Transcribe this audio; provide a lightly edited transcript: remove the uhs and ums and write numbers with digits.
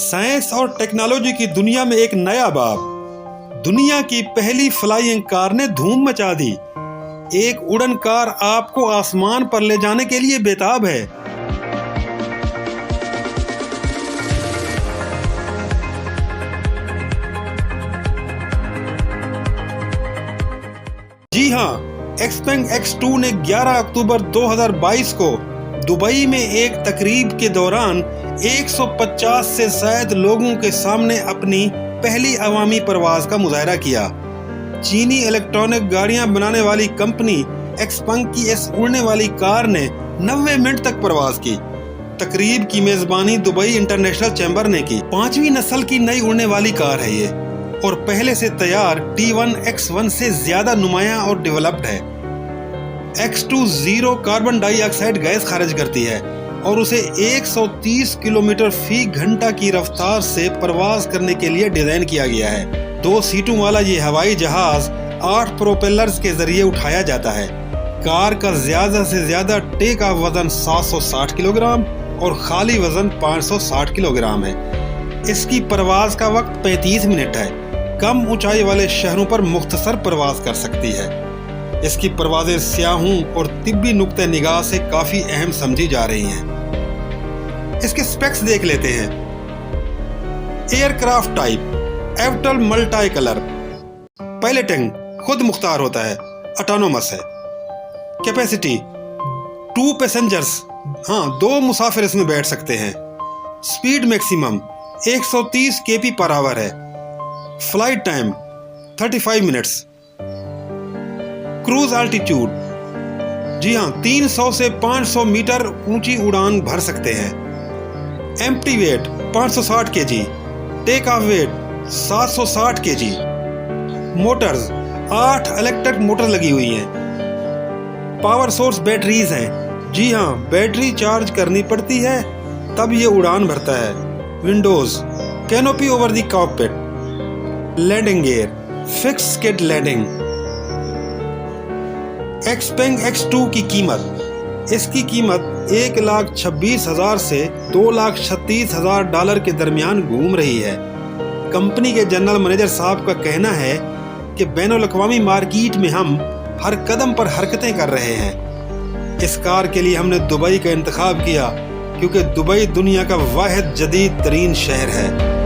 Science और technology की दुनिया में एक नया बाब। दुनिया की पहली फ्लाइंग कार ने धूम मचा दी। एक उड़न कार आपको आसमान पर ले जाने के लिए बेताब है। जी हां, एक्सपेंग X2 ने 11 अक्टूबर 2022 को दुबई में एक तकरीब के दौरान 150 से ज्यादा लोगों के सामने अपनी पहली अवामी परवाज का मुजाहरा किया। चीनी इलेक्ट्रॉनिक गाड़ियां बनाने वाली कंपनी एक्सपेंग की इस उड़ने वाली कार ने 90 मिनट तक परवाज की। तकरीब की मेजबानी दुबई इंटरनेशनल चैम्बर ने की। 5वीं नस्ल की नई उड़ने वाली कार है ये और पहले से तैयार T1 X1 से ज्यादा नुमाया और डेवलप्ड है। X2 zero carbon dioxide gas खारिज करती है और उसे 130 किलोमीटर फी घंटा की रफ्तार से परवाज करने के लिए डिजाइन किया गया है। 2 सीटों वाला ये हवाई जहाज 8 प्रोपेलर्स के जरिए उठाया जाता है। कार का ज्यादा से ज्यादा टेक ऑफ वजन 760 किलोग्राम और खाली वजन 560 किलोग्राम है। इसकी परवाज का वक्त 35 मिनट है। कम ऊंचाई वाले शहरों पर मुख्तसर परवाज कर सकती है। इसकी परवाजें स्याहों और तिब्बी नुक्ते निगाह से काफी अहम समझी जा रही हैं। इसके स्पेक्स देख लेते हैं। Aircraft type eVTOL multi colour, piloting खुद मुख्तार होता है, ऑटोनोमस है। कैपेसिटी 2 पैसेंजर्स, 2 मुसाफिर इसमें बैठ सकते हैं। स्पीड मैक्सिमम 130 kph है। Flight time 35 minutes. Cruise altitude, जी हां, 300 से 500 मीटर ऊंची उड़ान भर सकते हैं। Empty weight 560 kg, take off weight 760 kg। Motors 8 electric motor लगी हुई हैं। पावर सोर्स बैटरीज हैं। जी हां, बैटरी चार्ज करनी पड़ती है तब ये उड़ान भरता है। Windows, canopy over the cockpit. Landing gear, fix skid landing. Xpeng X2 की कीमत, इसकी कीमत $1,26,000 से $2,36,000 के दरमियान घूम रही है। कंपनी के जनरल मैनेजर साहब का कहना है कि बैनुल-अक़वामी मार्केट में हम हर कदम पर हरकतें कर रहे हैं। इस कार के लिए हमने दुबई का इंतखाब किया क्योंकि दुबई दुनिया का वाहिद जदीद तरीन शहर है।